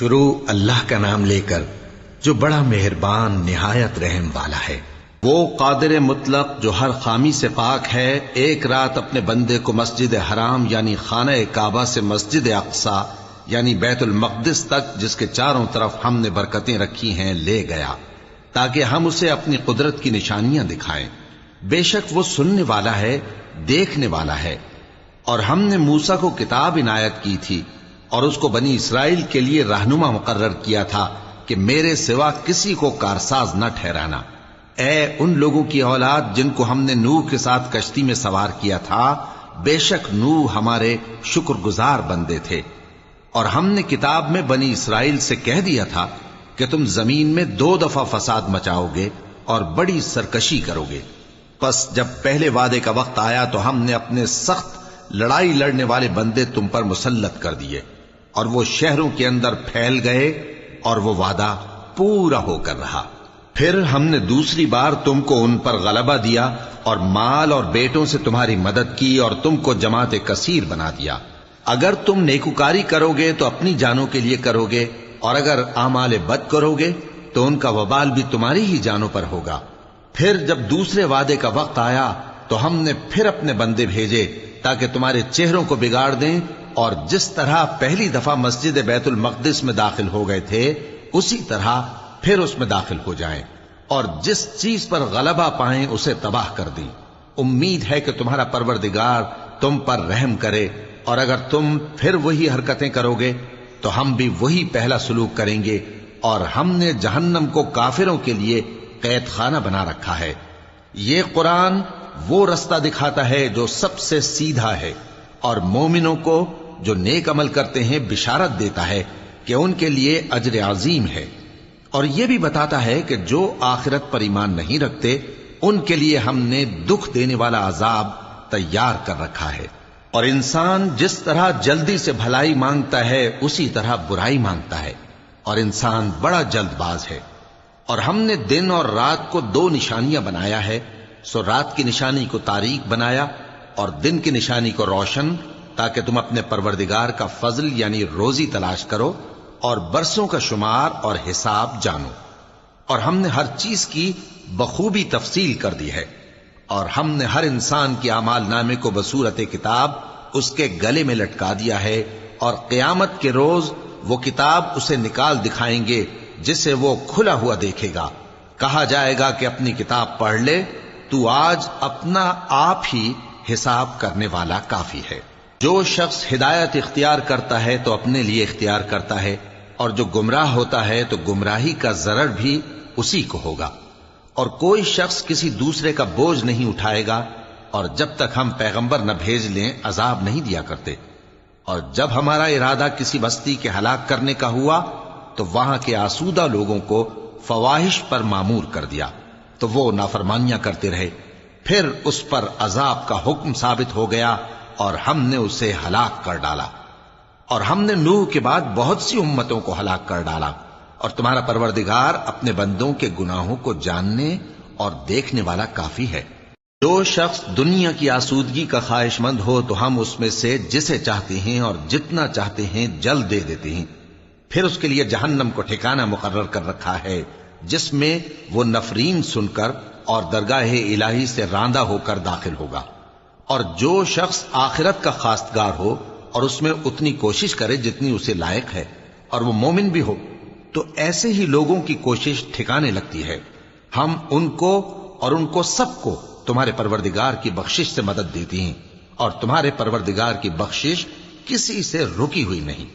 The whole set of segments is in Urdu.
شروع اللہ کا نام لے کر جو بڑا مہربان نہایت رحم والا ہے۔ وہ قادر مطلق جو ہر خامی سے پاک ہے، ایک رات اپنے بندے کو مسجد حرام یعنی خانہ کعبہ سے مسجد اقصی یعنی بیت المقدس تک، جس کے چاروں طرف ہم نے برکتیں رکھی ہیں، لے گیا تاکہ ہم اسے اپنی قدرت کی نشانیاں دکھائیں۔ بے شک وہ سننے والا ہے، دیکھنے والا ہے۔ اور ہم نے موسیٰ کو کتاب عنایت کی تھی اور اس کو بنی اسرائیل کے لیے رہنما مقرر کیا تھا کہ میرے سوا کسی کو کارساز نہ ٹھہرانا۔ اے ان لوگوں کی اولاد جن کو ہم نے نوح کے ساتھ کشتی میں سوار کیا تھا، بے شک نوح ہمارے شکر گزار بندے تھے۔ اور ہم نے کتاب میں بنی اسرائیل سے کہہ دیا تھا کہ تم زمین میں 2 دفعہ فساد مچاؤ گے اور بڑی سرکشی کرو گے۔ پس جب پہلے وعدے کا وقت آیا تو ہم نے اپنے سخت لڑائی لڑنے والے بندے تم پر مسلط کر دیے، اور وہ شہروں کے اندر پھیل گئے، اور وہ وعدہ پورا ہو کر رہا۔ پھر ہم نے دوسری بار تم کو ان پر غلبہ دیا اور مال اور بیٹوں سے تمہاری مدد کی اور تم کو جماعت کثیر بنا دیا۔ اگر تم نیکوکاری کرو گے تو اپنی جانوں کے لیے کرو گے، اور اگر اعمال بد کرو گے تو ان کا وبال بھی تمہاری ہی جانوں پر ہوگا۔ پھر جب دوسرے وعدے کا وقت آیا تو ہم نے پھر اپنے بندے بھیجے تاکہ تمہارے چہروں کو بگاڑ دیں، اور جس طرح پہلی دفعہ مسجد بیت المقدس میں داخل ہو گئے تھے اسی طرح پھر اس میں داخل ہو جائیں، اور جس چیز پر غلبہ پائیں اسے تباہ کر دیں۔ امید ہے کہ تمہارا پروردگار تم پر رحم کرے، اور اگر تم پھر وہی حرکتیں کرو گے تو ہم بھی وہی پہلا سلوک کریں گے، اور ہم نے جہنم کو کافروں کے لیے قید خانہ بنا رکھا ہے۔ یہ قرآن وہ رستہ دکھاتا ہے جو سب سے سیدھا ہے، اور مومنوں کو جو نیک عمل کرتے ہیں بشارت دیتا ہے کہ ان کے لیے اجر عظیم ہے، اور یہ بھی بتاتا ہے کہ جو آخرت پر ایمان نہیں رکھتے ان کے لیے ہم نے دکھ دینے والا عذاب تیار کر رکھا ہے۔ اور انسان جس طرح جلدی سے بھلائی مانگتا ہے اسی طرح برائی مانگتا ہے، اور انسان بڑا جلد باز ہے۔ اور ہم نے دن اور رات کو 2 نشانیاں بنایا ہے، سو رات کی نشانی کو تاریک بنایا اور دن کی نشانی کو روشن، تاکہ تم اپنے پروردگار کا فضل یعنی روزی تلاش کرو اور برسوں کا شمار اور حساب جانو۔ اور ہم نے ہر چیز کی بخوبی تفصیل کر دی ہے، اور ہم نے ہر انسان کے اعمال نامے کو بصورت کتاب اس کے گلے میں لٹکا دیا ہے، اور قیامت کے روز وہ کتاب اسے نکال دکھائیں گے جسے وہ کھلا ہوا دیکھے گا۔ کہا جائے گا کہ اپنی کتاب پڑھ لے، تو آج اپنا آپ ہی حساب کرنے والا کافی ہے۔ جو شخص ہدایت اختیار کرتا ہے تو اپنے لیے اختیار کرتا ہے، اور جو گمراہ ہوتا ہے تو گمراہی کا ضرر بھی اسی کو ہوگا۔ اور کوئی شخص کسی دوسرے کا بوجھ نہیں اٹھائے گا، اور جب تک ہم پیغمبر نہ بھیج لیں عذاب نہیں دیا کرتے۔ اور جب ہمارا ارادہ کسی بستی کے ہلاک کرنے کا ہوا تو وہاں کے آسودہ لوگوں کو فواحش پر مامور کر دیا، تو وہ نافرمانیاں کرتے رہے۔ پھر اس پر عذاب کا حکم ثابت ہو گیا اور ہم نے اسے ہلاک کر ڈالا۔ اور ہم نے نوح کے بعد بہت سی امتوں کو ہلاک کر ڈالا، اور تمہارا پروردگار اپنے بندوں کے گناہوں کو جاننے اور دیکھنے والا کافی ہے۔ جو شخص دنیا کی آسودگی کا خواہش مند ہو تو ہم اس میں سے جسے چاہتے ہیں اور جتنا چاہتے ہیں جلد دے دیتے ہیں۔ پھر اس کے لیے جہنم کو ٹھکانہ مقرر کر رکھا ہے، جس میں وہ نفرین سن کر اور درگاہ الہی سے راندہ ہو کر داخل ہوگا۔ اور جو شخص آخرت کا خواستگار ہو اور اس میں اتنی کوشش کرے جتنی اسے لائق ہے، اور وہ مومن بھی ہو، تو ایسے ہی لوگوں کی کوشش ٹھکانے لگتی ہے۔ ہم ان کو اور ان کو سب کو تمہارے پروردگار کی بخشش سے مدد دیتی ہیں، اور تمہارے پروردگار کی بخشش کسی سے رکی ہوئی نہیں۔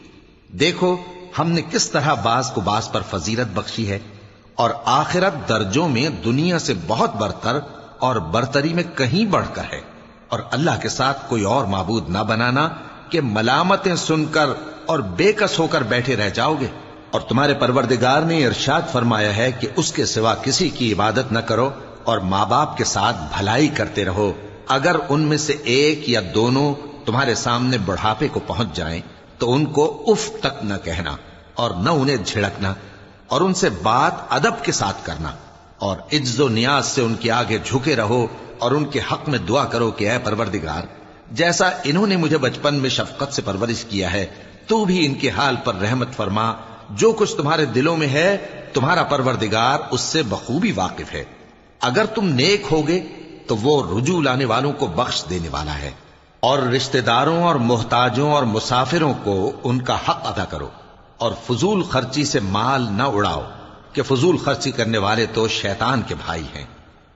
دیکھو ہم نے کس طرح بعض کو بعض پر فضیلت بخشی ہے، اور آخرت درجوں میں دنیا سے بہت برتر اور برتری میں کہیں بڑھ کر ہے۔ اور اللہ کے ساتھ کوئی اور معبود نہ بنانا کہ ملامتیں سن کر اور بے کس ہو کر بیٹھے رہ جاؤ گے۔ اور تمہارے پروردگار نے ارشاد فرمایا ہے کہ اس کے سوا کسی کی عبادت نہ کرو، اور ماں باپ کے ساتھ بھلائی کرتے رہو۔ اگر ان میں سے ایک یا دونوں تمہارے سامنے بڑھاپے کو پہنچ جائیں تو ان کو اف تک نہ کہنا، اور نہ انہیں جھڑکنا، اور ان سے بات ادب کے ساتھ کرنا، اور عجز و نیاز سے ان کے آگے جھکے رہو، اور ان کے حق میں دعا کرو کہ اے پروردگار، جیسا انہوں نے مجھے بچپن میں شفقت سے پرورش کیا ہے، تو بھی ان کے حال پر رحمت فرما جو کچھ تمہارے دلوں میں ہے تمہارا پروردگار اس سے بخوبی واقف ہے۔ اگر تم نیک ہوگے تو وہ رجوع لانے والوں کو بخش دینے والا ہے۔ اور رشتہ داروں اور محتاجوں اور مسافروں کو ان کا حق ادا کرو، اور فضول خرچی سے مال نہ اڑاؤ کہ فضول خرچی کرنے والے تو شیطان کے بھائی ہیں،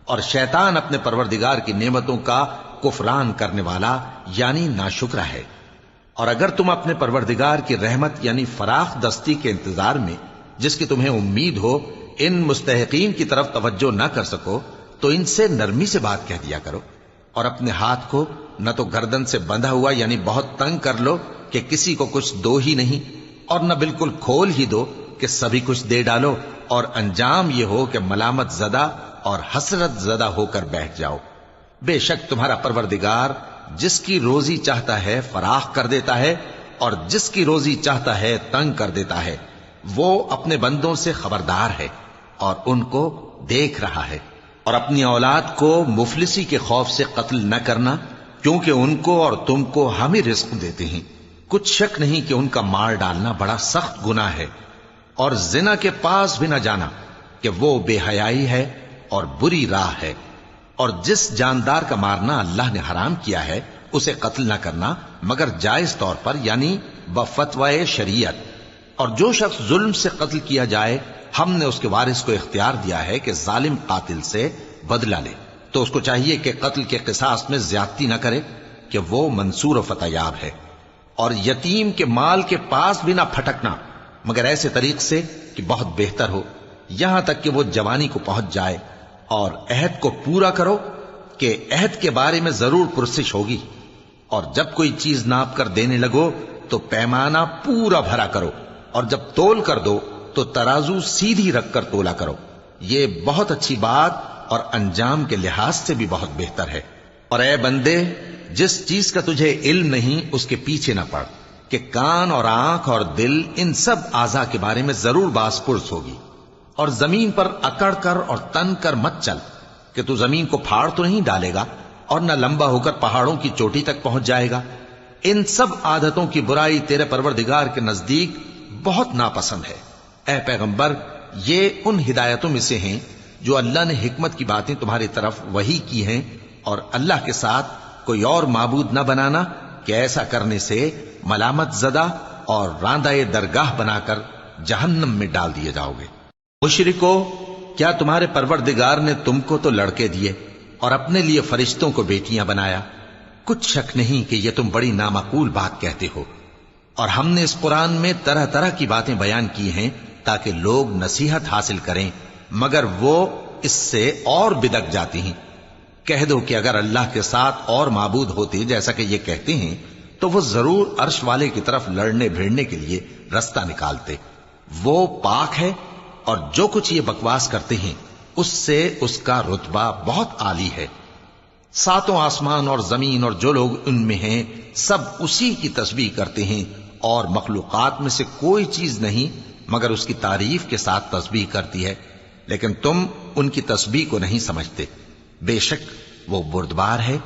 اور شیطان اپنے پروردگار کی نعمتوں کا کفران کرنے والا یعنی ناشکرا ہے۔ اور اگر تم اپنے پروردگار کی رحمت یعنی فراخ دستی کے انتظار میں جس کی تمہیں امید ہو ان مستحقین کی طرف توجہ نہ کر سکو تو ان سے نرمی سے بات کہہ دیا کرو، اور اپنے ہاتھ کو نہ تو گردن سے بندھا ہوا یعنی بہت تنگ کر لو کہ کسی کو کچھ دو ہی نہیں، اور نہ بالکل کھول ہی دو کہ سبھی کچھ دے ڈالو، اور انجام یہ ہو کہ ملامت زدہ اور حسرت زدہ ہو کر بیٹھ جاؤ۔ بے شک تمہارا پروردگار جس کی روزی چاہتا ہے فراخ کر دیتا ہے، اور جس کی روزی چاہتا ہے تنگ کر دیتا ہے۔ وہ اپنے بندوں سے خبردار ہے اور ان کو دیکھ رہا ہے۔ اور اپنی اولاد کو مفلسی کے خوف سے قتل نہ کرنا، کیونکہ ان کو اور تم کو ہم ہی رزق دیتے ہیں۔ کچھ شک نہیں کہ ان کا مار ڈالنا بڑا سخت گناہ ہے۔ اور زنا کے پاس بھی نہ جانا کہ وہ بے حیائی ہے اور بری راہ ہے۔ اور جس جاندار کا مارنا اللہ نے حرام کیا ہے اسے قتل نہ کرنا مگر جائز طور پر یعنی بفتوائے شریعت۔ اور جو شخص ظلم سے قتل کیا جائے ہم نے اس کے وارث کو اختیار دیا ہے کہ ظالم قاتل سے بدلہ لے، تو اس کو چاہیے کہ قتل کے قصاص میں زیادتی نہ کرے کہ وہ منصور و فتح یاب ہے۔ اور یتیم کے مال کے پاس بھی نہ پھٹکنا مگر ایسے طریق سے کہ بہت بہتر ہو، یہاں تک کہ وہ جوانی کو پہنچ جائے۔ اور عہد کو پورا کرو کہ عہد کے بارے میں ضرور پرسش ہوگی۔ اور جب کوئی چیز ناپ کر دینے لگو تو پیمانہ پورا بھرا کرو، اور جب تول کر دو تو ترازو سیدھی رکھ کر تولا کرو، یہ بہت اچھی بات اور انجام کے لحاظ سے بھی بہت بہتر ہے۔ اور اے بندے، جس چیز کا تجھے علم نہیں اس کے پیچھے نہ پڑ کہ کان اور آنکھ اور دل ان سب اعضاء کے بارے میں ضرور باز پرس ہوگی۔ اور زمین پر اکڑ کر اور تن کر مت چل کہ تو زمین کو پھاڑ تو نہیں ڈالے گا اور نہ لمبا ہو کر پہاڑوں کی چوٹی تک پہنچ جائے گا۔ ان سب عادتوں کی برائی تیرے پروردگار کے نزدیک بہت ناپسند ہے۔ اے پیغمبر، یہ ان ہدایتوں میں سے ہیں جو اللہ نے حکمت کی باتیں تمہاری طرف وحی کی ہیں، اور اللہ کے ساتھ کوئی اور معبود نہ بنانا کہ ایسا کرنے سے ملامت زدہ اور راندہ درگاہ بنا کر جہنم میں ڈال دیے جاؤ گے۔ مشرکو، کیا تمہارے پروردگار نے تم کو تو لڑکے دیے اور اپنے لیے فرشتوں کو بیٹیاں بنایا؟ کچھ شک نہیں کہ یہ تم بڑی نامعقول بات کہتے ہو، اور ہم نے اس قرآن میں طرح طرح کی باتیں بیان کی ہیں تاکہ لوگ نصیحت حاصل کریں، مگر وہ اس سے اور بدک جاتی ہیں۔ کہہ دو کہ اگر اللہ کے ساتھ اور معبود ہوتے جیسا کہ یہ کہتے ہیں تو وہ ضرور عرش والے کی طرف لڑنے بھیڑنے کے لیے رستہ نکالتے۔ وہ پاک ہے اور جو کچھ یہ بکواس کرتے ہیں اس سے اس کا رتبہ بہت عالی ہے۔ ساتوں آسمان اور زمین اور جو لوگ ان میں ہیں سب اسی کی تسبیح کرتے ہیں، اور مخلوقات میں سے کوئی چیز نہیں مگر اس کی تعریف کے ساتھ تسبیح کرتی ہے، لیکن تم ان کی تسبیح کو نہیں سمجھتے۔ بے شک وہ بردبار ہے،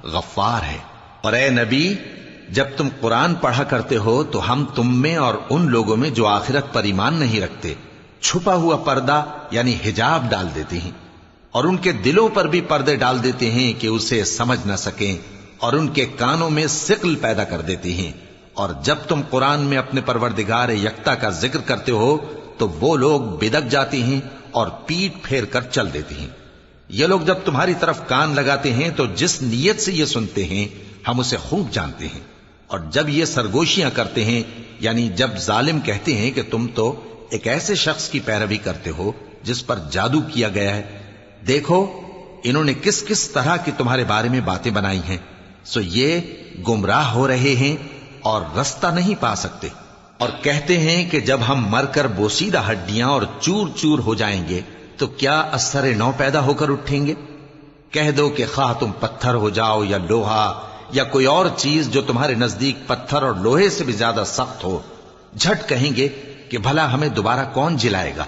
غفار ہے۔ اور اے نبی، جب تم قرآن پڑھا کرتے ہو تو ہم تم میں اور ان لوگوں میں جو آخرت پر ایمان نہیں رکھتے چھپا ہوا پردہ یعنی حجاب ڈال دیتے ہیں، اور ان کے دلوں پر بھی پردے ڈال دیتے ہیں کہ اسے سمجھ نہ سکیں، اور ان کے کانوں میں ثقل پیدا کر دیتے ہیں۔ اور جب تم قرآن میں اپنے پروردگار یکتا کا ذکر کرتے ہو تو وہ لوگ بدک جاتے ہیں اور پیٹ پھیر کر چل دیتے ہیں۔ یہ لوگ جب تمہاری طرف کان لگاتے ہیں تو جس نیت سے یہ سنتے ہیں ہم اسے خوب جانتے ہیں، اور جب یہ سرگوشیاں کرتے ہیں یعنی جب ظالم کہتے ہیں کہ تم تو ایک ایسے شخص کی پیروی کرتے ہو جس پر جادو کیا گیا ہے، دیکھو انہوں نے کس کس طرح کی تمہارے بارے میں باتیں بنائی ہیں، سو یہ گمراہ ہو رہے ہیں اور رستہ نہیں پا سکتے۔ اور کہتے ہیں کہ جب ہم مر کر بوسیدہ ہڈیاں اور چور چور ہو جائیں گے تو کیا اثر نو پیدا ہو کر اٹھیں گے؟ کہہ دو کہ خواہ تم پتھر ہو جاؤ یا لوہا یا کوئی اور چیز جو تمہارے نزدیک پتھر اور لوہے سے بھی زیادہ سخت ہو، جھٹ کہیں گے کہ بھلا ہمیں دوبارہ کون جلائے گا؟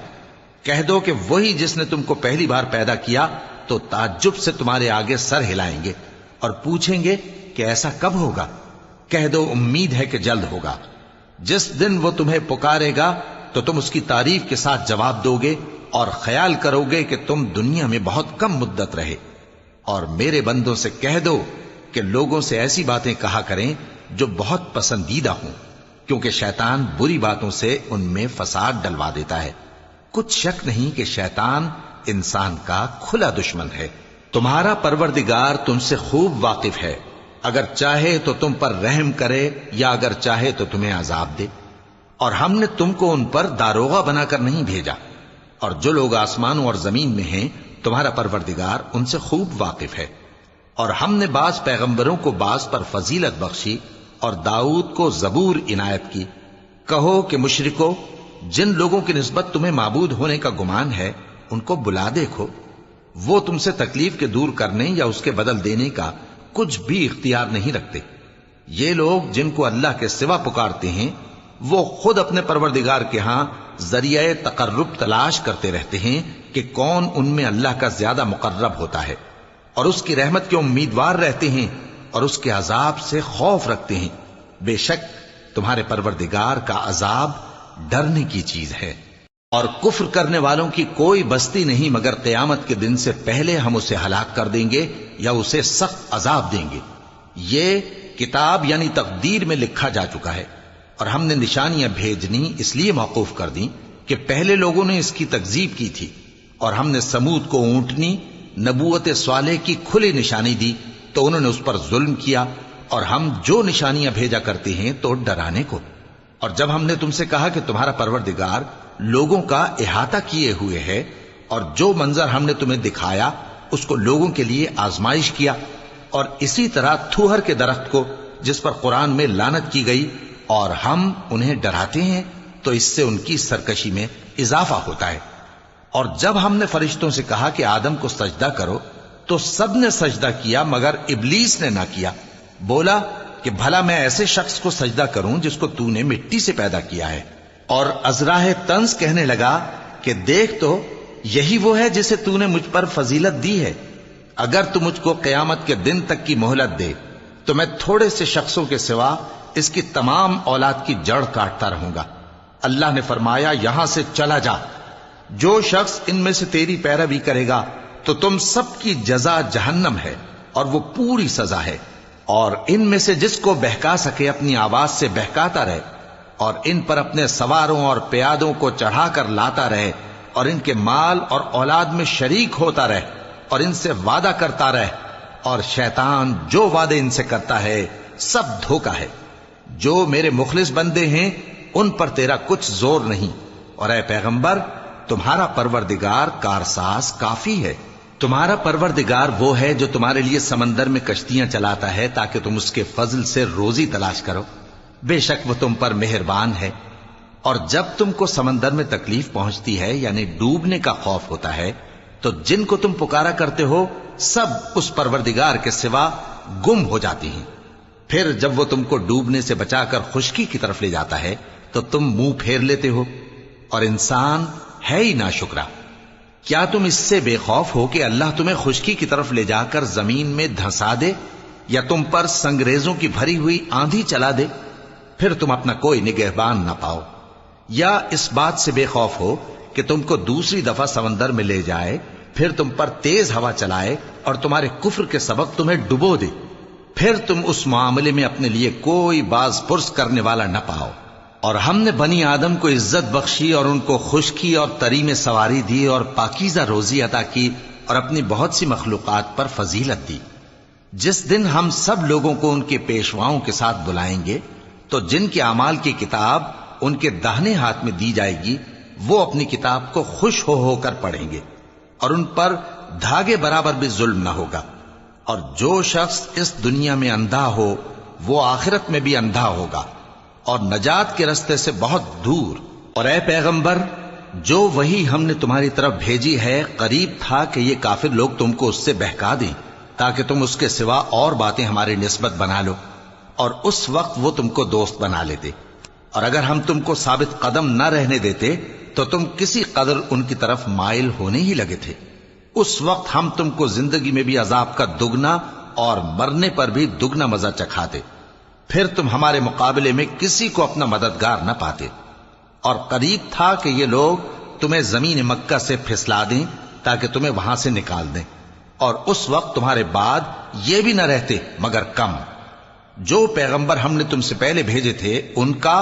کہہ دو کہ وہی جس نے تم کو پہلی بار پیدا کیا تو تعجب سے تمہارے آگے سر ہلائیں گے اور پوچھیں گے کہ ایسا کب ہوگا؟ کہہ دو امید ہے کہ جلد ہوگا۔ جس دن وہ تمہیں پکارے گا تو تم اس کی تعریف کے ساتھ جواب دو گے اور خیال کرو گے کہ تم دنیا میں بہت کم مدت رہے۔ اور میرے بندوں سے کہہ دو کہ لوگوں سے ایسی باتیں کہا کریں جو بہت پسندیدہ ہوں، کیونکہ شیطان بری باتوں سے ان میں فساد ڈلوا دیتا ہے۔ کچھ شک نہیں کہ شیطان انسان کا کھلا دشمن ہے۔ تمہارا پروردگار تم سے خوب واقف ہے، اگر چاہے تو تم پر رحم کرے یا اگر چاہے تو تمہیں عذاب دے۔ اور ہم نے تم کو ان پر داروغہ بنا کر نہیں بھیجا، اور جو لوگ آسمانوں اور زمین میں ہیں تمہارا پروردگار ان سے خوب واقف ہے۔ اور ہم نے بعض پیغمبروں کو بعض پر فضیلت بخشی اور داؤد کو زبور عنایت کی۔ کہو کہ مشرکو، جن لوگوں کی نسبت تمہیں معبود ہونے کا گمان ہے ان کو بلا دیکھو، وہ تم سے تکلیف کے دور کرنے یا اس کے بدل دینے کا کچھ بھی اختیار نہیں رکھتے۔ یہ لوگ جن کو اللہ کے سوا پکارتے ہیں وہ خود اپنے پروردگار کے ہاں ذریعہ تقرب تلاش کرتے رہتے ہیں کہ کون ان میں اللہ کا زیادہ مقرب ہوتا ہے، اور اس کی رحمت کے امیدوار رہتے ہیں اور اس کے عذاب سے خوف رکھتے ہیں۔ بے شک تمہارے پروردگار کا عذاب ڈرنے کی چیز ہے۔ اور کفر کرنے والوں کی کوئی بستی نہیں مگر قیامت کے دن سے پہلے ہم اسے ہلاک کر دیں گے یا اسے سخت عذاب دیں گے۔ یہ کتاب یعنی تقدیر میں لکھا جا چکا ہے، اور ہم نے نشانیاں بھیجنی اس لیے موقوف کر دیں کہ پہلے لوگوں نے اس کی تکذیب کی تھی، اور ہم نے سمود کو اونٹنی نبوت صالح کی کھلی نشانی دی تو انہوں نے اس پر ظلم کیا، اور ہم جو نشانیاں بھیجا کرتے ہیں تو ڈرانے کو۔ اور جب ہم نے تم سے کہا کہ تمہارا پروردگار لوگوں کا احاطہ کیے ہوئے ہے، اور جو منظر ہم نے تمہیں دکھایا اس کو لوگوں کے لیے آزمائش کیا، اور اسی طرح تھوہر کے درخت کو جس پر قرآن میں لعنت کی گئی، اور ہم انہیں ڈراتے ہیں تو اس سے ان کی سرکشی میں اضافہ ہوتا ہے۔ اور جب ہم نے فرشتوں سے کہا کہ آدم کو سجدہ کرو تو سب نے سجدہ کیا مگر ابلیس نے نہ کیا، بولا کہ بھلا میں ایسے شخص کو سجدہ کروں جس کو تو نے مٹی سے پیدا کیا ہے۔ اور ازراہ طنز کہنے لگا کہ دیکھ تو یہی وہ ہے جسے تو نے مجھ پر فضیلت دی ہے، اگر تو مجھ کو قیامت کے دن تک کی مہلت دے تو میں تھوڑے سے شخصوں کے سوا اس کی تمام اولاد کی جڑ کاٹتا رہوں گا۔ اللہ نے فرمایا یہاں سے چلا جا، جو شخص ان میں سے تیری پیروی کرے گا تو تم سب کی جزا جہنم ہے اور وہ پوری سزا ہے، اور ان میں سے جس کو بہکا سکے اپنی آواز سے بہکاتا رہے، اور ان پر اپنے سواروں اور پیادوں کو چڑھا کر لاتا رہے، اور ان کے مال اور اولاد میں شریک ہوتا رہے، اور ان سے وعدہ کرتا رہے، اور شیطان جو وعدے ان سے کرتا ہے سب دھوکا ہے۔ جو میرے مخلص بندے ہیں ان پر تیرا کچھ زور نہیں، اور اے پیغمبر تمہارا پروردگار کارساز کافی ہے۔ تمہارا پروردگار وہ ہے جو تمہارے لیے سمندر میں کشتیاں چلاتا ہے تاکہ تم اس کے فضل سے روزی تلاش کرو، بے شک وہ تم پر مہربان ہے۔ اور جب تم کو سمندر میں تکلیف پہنچتی ہے یعنی ڈوبنے کا خوف ہوتا ہے تو جن کو تم پکارا کرتے ہو سب اس پروردگار کے سوا گم ہو جاتی ہیں۔ پھر جب وہ تم کو ڈوبنے سے بچا کر خشکی کی طرف لے جاتا ہے تو تم منہ پھیر لیتے ہو، اور انسان ہے ہی ناشکرا۔ کیا تم اس سے بے خوف ہو کہ اللہ تمہیں خشکی کی طرف لے جا کر زمین میں دھنسا دے یا تم پر سنگریزوں کی بھری ہوئی آندھی چلا دے، پھر تم اپنا کوئی نگہبان نہ پاؤ؟ یا اس بات سے بے خوف ہو کہ تم کو دوسری دفعہ سمندر میں لے جائے، پھر تم پر تیز ہوا چلائے اور تمہارے کفر کے سبب تمہیں ڈبو دے، پھر تم اس معاملے میں اپنے لیے کوئی باز پرس کرنے والا نہ پاؤ؟ اور ہم نے بنی آدم کو عزت بخشی اور ان کو خشکی اور تری میں سواری دی اور پاکیزہ روزی عطا کی اور اپنی بہت سی مخلوقات پر فضیلت دی۔ جس دن ہم سب لوگوں کو ان کے پیشواؤں کے ساتھ بلائیں گے تو جن کے اعمال کی کتاب ان کے داہنے ہاتھ میں دی جائے گی وہ اپنی کتاب کو خوش ہو کر پڑھیں گے، اور ان پر دھاگے برابر بھی ظلم نہ ہوگا۔ اور جو شخص اس دنیا میں اندھا ہو وہ آخرت میں بھی اندھا ہوگا اور نجات کے رستے سے بہت دور۔ اور اے پیغمبر جو وہی ہم نے تمہاری طرف بھیجی ہے قریب تھا کہ یہ کافر لوگ تم کو اس سے بہکا دیں تاکہ تم اس کے سوا اور باتیں ہماری نسبت بنا لو، اور اس وقت وہ تم کو دوست بنا لیتے، اور اگر ہم تم کو ثابت قدم نہ رہنے دیتے تو تم کسی قدر ان کی طرف مائل ہونے ہی لگے تھے۔ اس وقت ہم تم کو زندگی میں بھی عذاب کا دگنا اور مرنے پر بھی دگنا مزہ چکھاتے، پھر تم ہمارے مقابلے میں کسی کو اپنا مددگار نہ پاتے۔ اور قریب تھا کہ یہ لوگ تمہیں زمین مکہ سے پھسلا دیں تاکہ تمہیں وہاں سے نکال دیں، اور اس وقت تمہارے بعد یہ بھی نہ رہتے مگر کم۔ جو پیغمبر ہم نے تم سے پہلے بھیجے تھے ان کا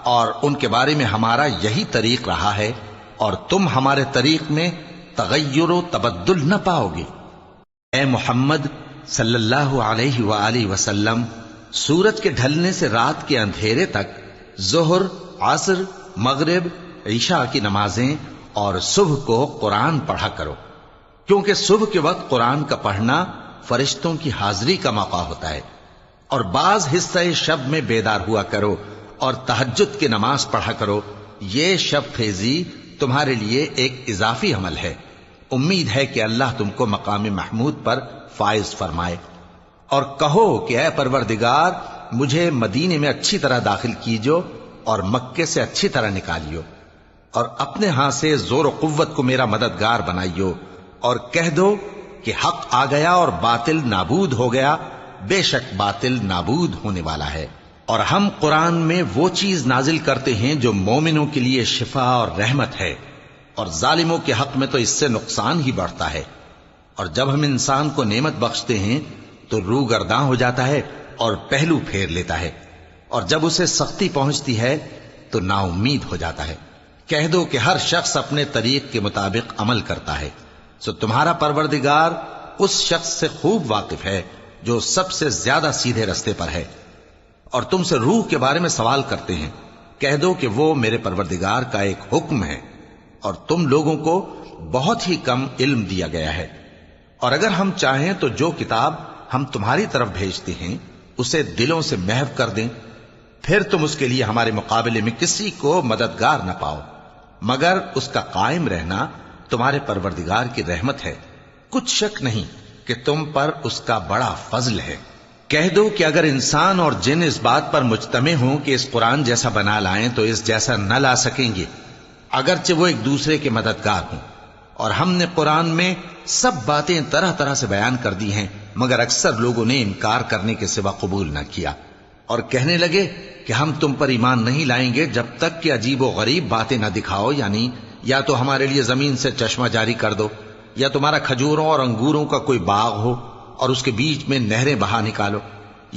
اور ان کے بارے میں ہمارا یہی طریق رہا ہے، اور تم ہمارے طریق میں تغیر و تبدل نہ پاؤ گے۔ اے محمد صلی اللہ علیہ وآلہ وسلم، سورج کے ڈھلنے سے رات کے اندھیرے تک ظہر، عصر، مغرب، عشاء کی نمازیں اور صبح کو قرآن پڑھا کرو، کیونکہ صبح کے وقت قرآن کا پڑھنا فرشتوں کی حاضری کا موقع ہوتا ہے، اور بعض حصہ شب میں بیدار ہوا کرو اور تہجد کی نماز پڑھا کرو۔ یہ شب خیزی تمہارے لیے ایک اضافی عمل ہے۔ امید ہے کہ اللہ تم کو مقام محمود پر فائز فرمائے۔ اور کہو کہ اے پروردگار، مجھے مدینے میں اچھی طرح داخل کیجو اور مکے سے اچھی طرح نکالیو، اور اپنے ہاں سے زور و قوت کو میرا مددگار بنائیو، اور کہہ دو کہ حق آ گیا اور باطل نابود ہو گیا، بے شک باطل نابود ہونے والا ہے۔ اور ہم قرآن میں وہ چیز نازل کرتے ہیں جو مومنوں کے لیے شفا اور رحمت ہے، اور ظالموں کے حق میں تو اس سے نقصان ہی بڑھتا ہے۔ اور جب ہم انسان کو نعمت بخشتے ہیں تو روح گرداں ہو جاتا ہے اور پہلو پھیر لیتا ہے، اور جب اسے سختی پہنچتی ہے تو نا امید ہو جاتا ہے۔ کہہ دو کہ ہر شخص اپنے طریق کے مطابق عمل کرتا ہے، سو تمہارا پروردگار اس شخص سے خوب واقف ہے جو سب سے زیادہ سیدھے رستے پر ہے۔ اور تم سے روح کے بارے میں سوال کرتے ہیں، کہہ دو کہ وہ میرے پروردگار کا ایک حکم ہے، اور تم لوگوں کو بہت ہی کم علم دیا گیا ہے۔ اور اگر ہم چاہیں تو جو کتاب ہم تمہاری طرف بھیجتے ہیں اسے دلوں سے محو کر دیں، پھر تم اس کے لیے ہمارے مقابلے میں کسی کو مددگار نہ پاؤ، مگر اس کا قائم رہنا تمہارے پروردگار کی رحمت ہے، کچھ شک نہیں کہ تم پر اس کا بڑا فضل ہے۔ کہہ دو کہ اگر انسان اور جن اس بات پر مجتمع ہوں کہ اس قرآن جیسا بنا لائیں تو اس جیسا نہ لا سکیں گے، اگرچہ وہ ایک دوسرے کے مددگار ہوں۔ اور ہم نے قرآن میں سب باتیں طرح طرح سے بیان کر دی ہیں، مگر اکثر لوگوں نے انکار کرنے کے سوا قبول نہ کیا، اور کہنے لگے کہ ہم تم پر ایمان نہیں لائیں گے جب تک کہ عجیب و غریب باتیں نہ دکھاؤ، یعنی یا تو ہمارے لیے زمین سے چشمہ جاری کر دو، یا تمہارا کھجوروں اور انگوروں کا کوئی باغ ہو اور اس کے بیچ میں نہریں بہا نکالو،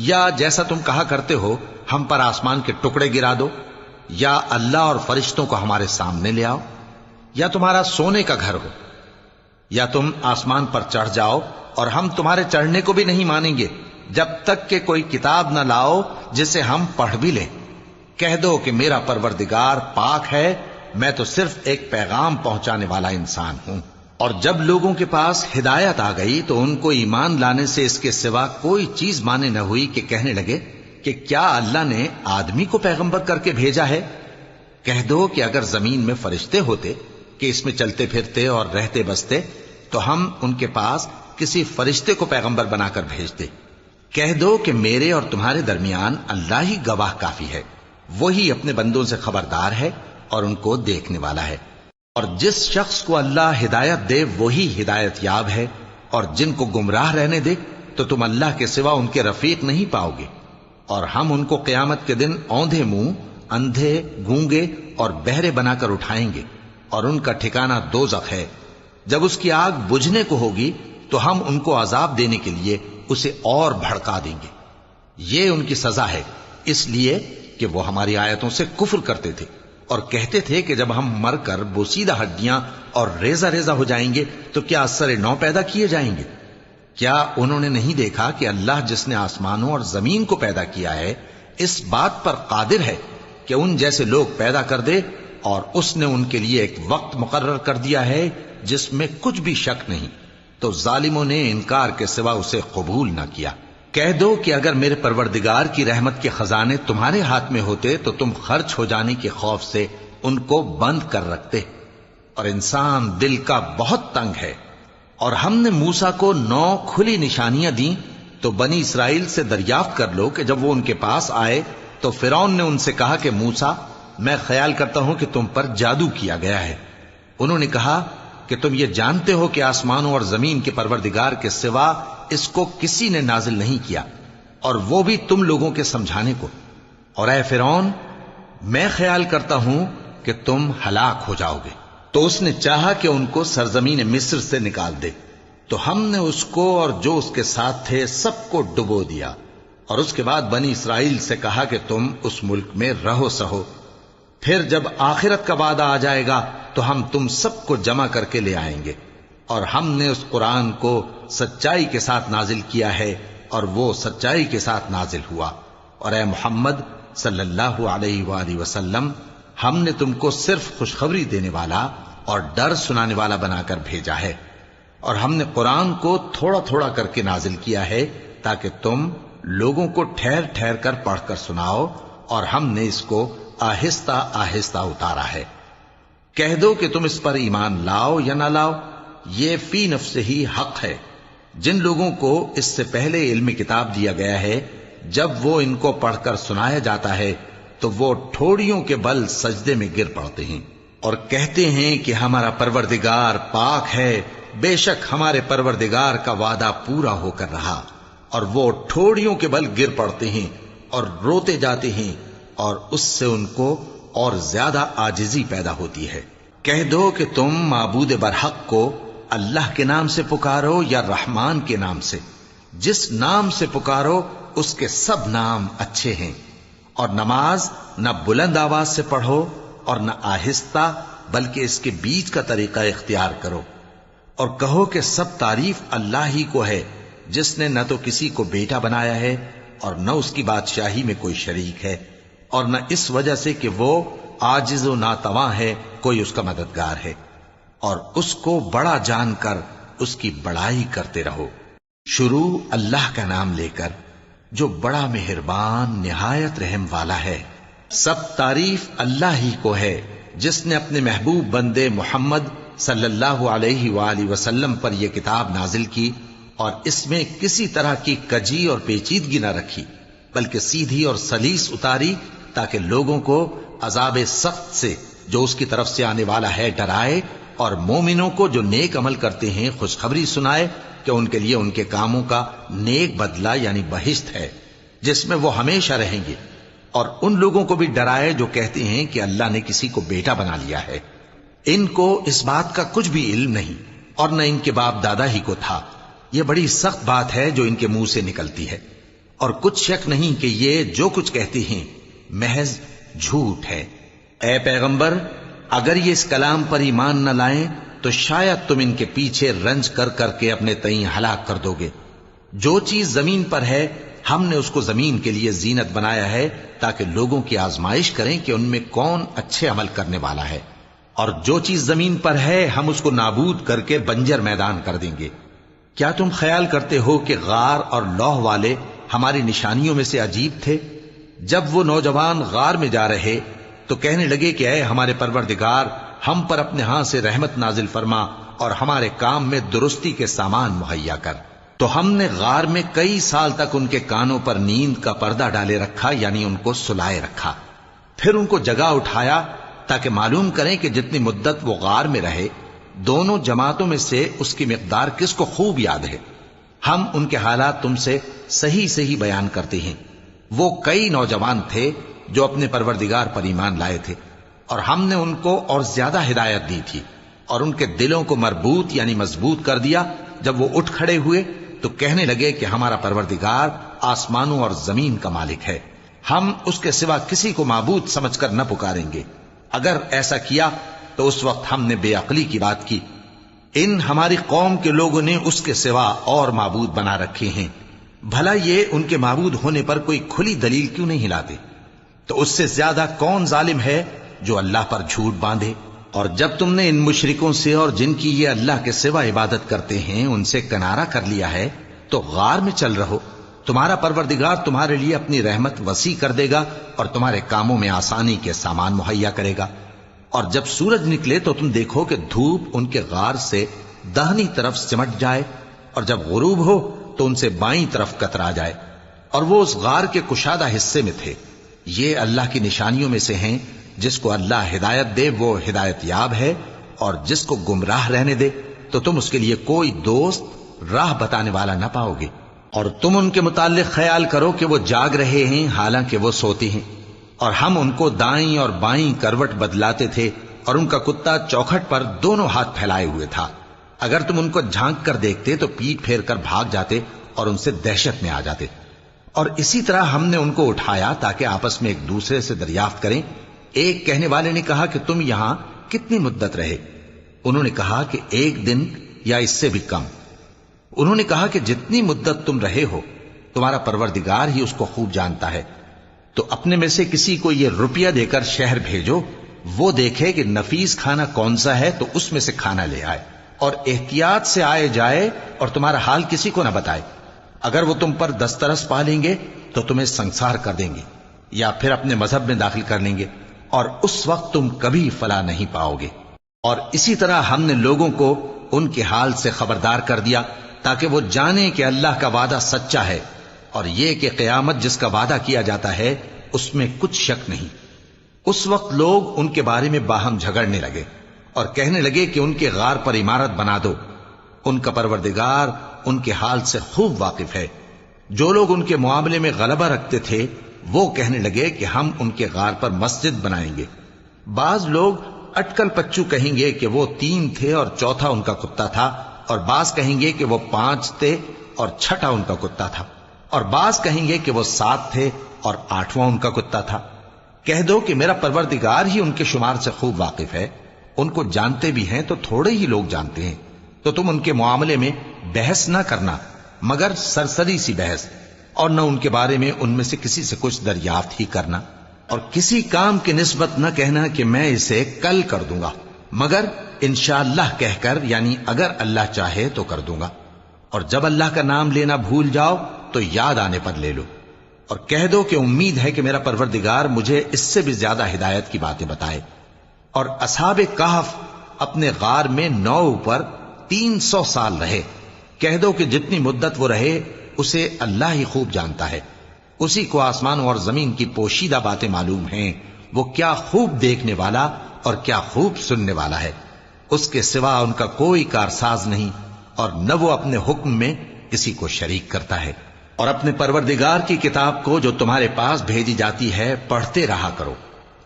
یا جیسا تم کہا کرتے ہو ہم پر آسمان کے ٹکڑے گرا دو، یا اللہ اور فرشتوں کو ہمارے سامنے لے آؤ، یا تمہارا سونے کا گھر ہو، یا تم آسمان پر چڑھ جاؤ اور ہم تمہارے چڑھنے کو بھی نہیں مانیں گے جب تک کہ کوئی کتاب نہ لاؤ جسے ہم پڑھ بھی لیں۔ کہہ دو کہ میرا پروردگار پاک ہے، میں تو صرف ایک پیغام پہنچانے والا انسان ہوں۔ اور جب لوگوں کے پاس ہدایت آ گئی تو ان کو ایمان لانے سے اس کے سوا کوئی چیز مانے نہ ہوئی کہ کہنے لگے کہ کیا اللہ نے آدمی کو پیغمبر کر کے بھیجا ہے؟ کہہ دو کہ اگر زمین میں فرشتے ہوتے کہ اس میں چلتے پھرتے اور رہتے بستے تو ہم ان کے پاس کسی فرشتے کو پیغمبر بنا کر بھیجتے۔ کہہ دو کہ میرے اور تمہارے درمیان اللہ ہی گواہ کافی ہے، وہی اپنے بندوں سے خبردار ہے اور ان کو دیکھنے والا ہے۔ اور جس شخص کو اللہ ہدایت دے وہی ہدایت یاب ہے، اور جن کو گمراہ رہنے دے تو تم اللہ کے سوا ان کے رفیق نہیں پاؤ گے۔ اور ہم ان کو قیامت کے دن اوندھے منہ، اندھے، گونگے اور بہرے بنا کر اٹھائیں گے، اور ان کا ٹھکانہ دوزخ ہے۔ جب اس کی آگ بجھنے کو ہوگی تو ہم ان کو عذاب دینے کے لیے اسے اور بھڑکا دیں گے۔ یہ ان کی سزا ہے، اس لیے کہ وہ ہماری آیتوں سے کفر کرتے تھے اور کہتے تھے کہ جب ہم مر کر بوسیدہ ہڈیاں اور ریزہ ریزہ ہو جائیں گے تو کیا اثر نو پیدا کیے جائیں گے؟ کیا انہوں نے نہیں دیکھا کہ اللہ جس نے آسمانوں اور زمین کو پیدا کیا ہے اس بات پر قادر ہے کہ ان جیسے لوگ پیدا کر دے، اور اس نے ان کے لیے ایک وقت مقرر کر دیا ہے جس میں کچھ بھی شک نہیں، تو ظالموں نے انکار کے سوا اسے قبول نہ کیا۔ کہہ دو کہ اگر میرے پروردگار کی رحمت کے خزانے تمہارے ہاتھ میں ہوتے تو تم خرچ ہو جانے کے خوف سے ان کو بند کر رکھتے، اور انسان دل کا بہت تنگ ہے۔ اور ہم نے موسیٰ کو 9 کھلی نشانیاں دیں تو بنی اسرائیل سے دریافت کر لو کہ جب وہ ان کے پاس آئے تو فرعون نے ان سے کہا کہ موسیٰ، میں خیال کرتا ہوں کہ تم پر جادو کیا گیا ہے۔ انہوں نے کہا کہ تم یہ جانتے ہو کہ آسمانوں اور زمین کے پروردگار کے سوا اس کو کسی نے نازل نہیں کیا، اور وہ بھی تم لوگوں کے سمجھانے کو۔ اور اے فرعون، میں خیال کرتا ہوں کہ کہ تم ہلاک ہو جاؤ گے۔ تو اس نے چاہا کہ ان کو سرزمین مصر سے نکال دے، تو ہم نے اس کو اور جو اس کے ساتھ تھے سب کو ڈبو دیا، اور اس کے بعد بنی اسرائیل سے کہا کہ تم اس ملک میں رہو سہو، پھر جب آخرت کا وعدہ آ جائے گا تو ہم تم سب کو جمع کر کے لے آئیں گے۔ اور ہم نے اس قرآن کو سچائی کے ساتھ نازل کیا ہے، اور وہ سچائی کے ساتھ نازل ہوا۔ اور اے محمد صلی اللہ علیہ وآلہ وسلم، ہم نے تم کو صرف خوشخبری دینے والا اور ڈر سنانے والا بنا کر بھیجا ہے، اور ہم نے قرآن کو تھوڑا تھوڑا کر کے نازل کیا ہے تاکہ تم لوگوں کو ٹھہر ٹھہر کر پڑھ کر سناؤ، اور ہم نے اس کو آہستہ آہستہ اتارا ہے۔ کہہ دو کہ تم اس پر ایمان لاؤ یا نہ لاؤ، یہ فی نفس ہی حق ہے۔ جن لوگوں کو اس سے پہلے علم کتاب دیا گیا ہے، جب وہ ان کو پڑھ کر سنایا جاتا ہے تو وہ ٹھوڑیوں کے بل سجدے میں گر پڑتے ہیں اور کہتے ہیں کہ ہمارا پروردگار پاک ہے، بے شک ہمارے پروردگار کا وعدہ پورا ہو کر رہا، اور وہ ٹھوڑیوں کے بل گر پڑتے ہیں اور روتے جاتے ہیں، اور اس سے ان کو اور زیادہ عاجزی پیدا ہوتی ہے۔ کہہ دو کہ تم معبود برحق کو اللہ کے نام سے پکارو یا رحمان کے نام سے، جس نام سے پکارو اس کے سب نام اچھے ہیں، اور نماز نہ بلند آواز سے پڑھو اور نہ آہستہ، بلکہ اس کے بیچ کا طریقہ اختیار کرو، اور کہو کہ سب تعریف اللہ ہی کو ہے، جس نے نہ تو کسی کو بیٹا بنایا ہے اور نہ اس کی بادشاہی میں کوئی شریک ہے، اور نہ اس وجہ سے کہ وہ عاجز و ناتواں ہے کوئی اس کا مددگار ہے، اور اس کو بڑا جان کر اس کی بڑائی کرتے رہو۔ شروع اللہ کا نام لے کر جو بڑا مہربان نہایت رحم والا ہے۔ سب تعریف اللہ ہی کو ہے جس نے اپنے محبوب بندے محمد صلی اللہ علیہ وآلہ وسلم پر یہ کتاب نازل کی، اور اس میں کسی طرح کی کجی اور پیچیدگی نہ رکھی، بلکہ سیدھی اور سلیس اتاری، تاکہ لوگوں کو عذاب سخت سے جو اس کی طرف سے آنے والا ہے ڈرائے، اور مومنوں کو جو نیک عمل کرتے ہیں خوشخبری سنائے کہ ان کے لیے ان کے کاموں کا نیک بدلہ یعنی بہشت ہے جس میں وہ ہمیشہ رہیں گے، اور ان لوگوں کو بھی ڈرائے جو کہتے ہیں کہ اللہ نے کسی کو بیٹا بنا لیا ہے۔ ان کو اس بات کا کچھ بھی علم نہیں، اور نہ ان کے باپ دادا ہی کو تھا۔ یہ بڑی سخت بات ہے جو ان کے منہ سے نکلتی ہے، اور کچھ شک نہیں کہ یہ جو کچھ کہتے ہیں محض جھوٹ ہے۔ اے پیغمبر، اگر یہ اس کلام پر ایمان نہ لائیں تو شاید تم ان کے پیچھے رنج کر کر کے اپنے تئیں ہلاک کر دو گے۔ جو چیز زمین پر ہے ہم نے اس کو زمین کے لیے زینت بنایا ہے تاکہ لوگوں کی آزمائش کریں کہ ان میں کون اچھے عمل کرنے والا ہے، اور جو چیز زمین پر ہے ہم اس کو نابود کر کے بنجر میدان کر دیں گے۔ کیا تم خیال کرتے ہو کہ غار اور لوح والے ہماری نشانیوں میں سے عجیب تھے؟ جب وہ نوجوان غار میں جا رہے تو کہنے لگے کہ اے ہمارے پروردگار، ہم پر اپنے ہاں سے رحمت نازل فرما اور ہمارے کام میں درستی کے سامان مہیا کر۔ تو ہم نے غار میں کئی سال تک ان کے کانوں پر نیند کا پردہ ڈالے رکھا، یعنی ان کو سلائے رکھا، پھر ان کو جگا اٹھایا تاکہ معلوم کریں کہ جتنی مدت وہ غار میں رہے دونوں جماعتوں میں سے اس کی مقدار کس کو خوب یاد ہے۔ ہم ان کے حالات تم سے صحیح صحیح بیان کرتے ہیں۔ وہ کئی نوجوان تھے جو اپنے پروردگار پر ایمان لائے تھے، اور ہم نے ان کو اور زیادہ ہدایت دی تھی، اور ان کے دلوں کو مربوط یعنی مضبوط کر دیا۔ جب وہ اٹھ کھڑے ہوئے تو کہنے لگے کہ ہمارا پروردگار آسمانوں اور زمین کا مالک ہے، ہم اس کے سوا کسی کو معبود سمجھ کر نہ پکاریں گے۔ اگر ایسا کیا تو اس وقت ہم نے بے عقلی کی بات کی۔ ان ہماری قوم کے لوگوں نے اس کے سوا اور معبود بنا رکھے ہیں، بھلا یہ ان کے معبود ہونے پر کوئی کھلی دلیل کیوں نہیں ہلاتے؟ تو اس سے زیادہ کون ظالم ہے جو اللہ پر جھوٹ باندھے؟ اور جب تم نے ان مشرکوں سے اور جن کی یہ اللہ کے سوا عبادت کرتے ہیں ان سے کنارہ کر لیا ہے تو غار میں چل رہو، تمہارا پروردگار تمہارے لیے اپنی رحمت وسیع کر دے گا اور تمہارے کاموں میں آسانی کے سامان مہیا کرے گا۔ اور جب سورج نکلے تو تم دیکھو کہ دھوپ ان کے غار سے داہنی طرف سمٹ جائے، اور جب غروب ہو تو ان سے بائیں طرف کترا جائے، اور وہ اس غار کے کشادہ حصے میں تھے۔ یہ اللہ کی نشانیوں میں سے ہیں، جس کو اللہ ہدایت دے وہ ہدایت یاب ہے، اور جس کو گمراہ رہنے دے تو تم اس کے لیے کوئی دوست راہ بتانے والا نہ پاؤ گے۔ اور تم ان کے متعلق خیال کرو کہ وہ جاگ رہے ہیں حالانکہ وہ سوتے ہیں، اور ہم ان کو دائیں اور بائیں کروٹ بدلاتے تھے، اور ان کا کتا چوکھٹ پر دونوں ہاتھ پھیلائے ہوئے تھا۔ اگر تم ان کو جھانک کر دیکھتے تو پیٹ پھیر کر بھاگ جاتے اور ان سے دہشت میں آ جاتے۔ اور اسی طرح ہم نے ان کو اٹھایا تاکہ آپس میں ایک دوسرے سے دریافت کریں۔ ایک کہنے والے نے کہا کہ تم یہاں کتنی مدت رہے؟ انہوں نے کہا کہ 1 دن یا اس سے بھی کم۔ انہوں نے کہا کہ جتنی مدت تم رہے ہو تمہارا پروردگار ہی اس کو خوب جانتا ہے، تو اپنے میں سے کسی کو یہ روپیہ دے کر شہر بھیجو، وہ دیکھے کہ نفیس کھانا کون سا ہے تو اس میں سے کھانا لے آئے، اور احتیاط سے آئے جائے اور تمہارا حال کسی کو نہ بتائے۔ اگر وہ تم پر دسترس پا لیں گے تو تمہیں سنسار کر دیں گے یا پھر اپنے مذہب میں داخل کر لیں گے، اور اس وقت تم کبھی فلاح نہیں پاؤ گے۔ اور اسی طرح ہم نے لوگوں کو ان کے حال سے خبردار کر دیا تاکہ وہ جانیں کہ اللہ کا وعدہ سچا ہے، اور یہ کہ قیامت جس کا وعدہ کیا جاتا ہے اس میں کچھ شک نہیں۔ اس وقت لوگ ان کے بارے میں باہم جھگڑنے لگے اور کہنے لگے کہ ان کے غار پر عمارت بنا دو۔ ان کا پروردگار ان کے حال سے خوب واقف ہے۔ جو لوگ ان کے معاملے میں غلبہ رکھتے تھے وہ کہنے لگے کہ ہم ان کے غار پر مسجد بنائیں گے۔ بعض لوگ اٹکل پچو کہیں گے کہ وہ 3 تھے اور چوتھا ان کا کتا تھا، اور بعض کہیں گے کہ وہ 5 تھے اور چھٹا ان کا کتا تھا، اور بعض کہیں گے کہ وہ 7 تھے اور 8واں ان کا کتا تھا۔ کہہ دو کہ میرا پروردگار ہی ان کے شمار سے خوب واقف ہے، ان کو جانتے بھی ہیں تو تھوڑے ہی لوگ جانتے ہیں۔ تو تم ان کے معاملے میں بحث نہ کرنا مگر سرسری سی بحث، اور نہ ان کے بارے میں ان میں سے کسی سے کچھ دریافت ہی کرنا، اور کسی کام کی نسبت نہ کہنا کہ میں اسے کل کر دوں گا، مگر انشاءاللہ کہہ کر، یعنی اگر اللہ چاہے تو کر دوں گا۔ اور جب اللہ کا نام لینا بھول جاؤ تو یاد آنے پر لے لو، اور کہہ دو کہ امید ہے کہ میرا پروردگار مجھے اس سے بھی زیادہ ہدایت کی باتیں بتائے۔ اور اصحاب کہف اپنے غار میں 9 پر 300 سال رہے۔ کہہ دو کہ جتنی مدت وہ رہے اسے اللہ ہی خوب جانتا ہے، اسی کو آسمانوں اور زمین کی پوشیدہ باتیں معلوم ہیں، وہ کیا خوب دیکھنے والا اور کیا خوب سننے والا ہے۔ اس کے سوا ان کا کوئی کارساز نہیں، اور نہ وہ اپنے حکم میں کسی کو شریک کرتا ہے۔ اور اپنے پروردگار کی کتاب کو جو تمہارے پاس بھیجی جاتی ہے پڑھتے رہا کرو،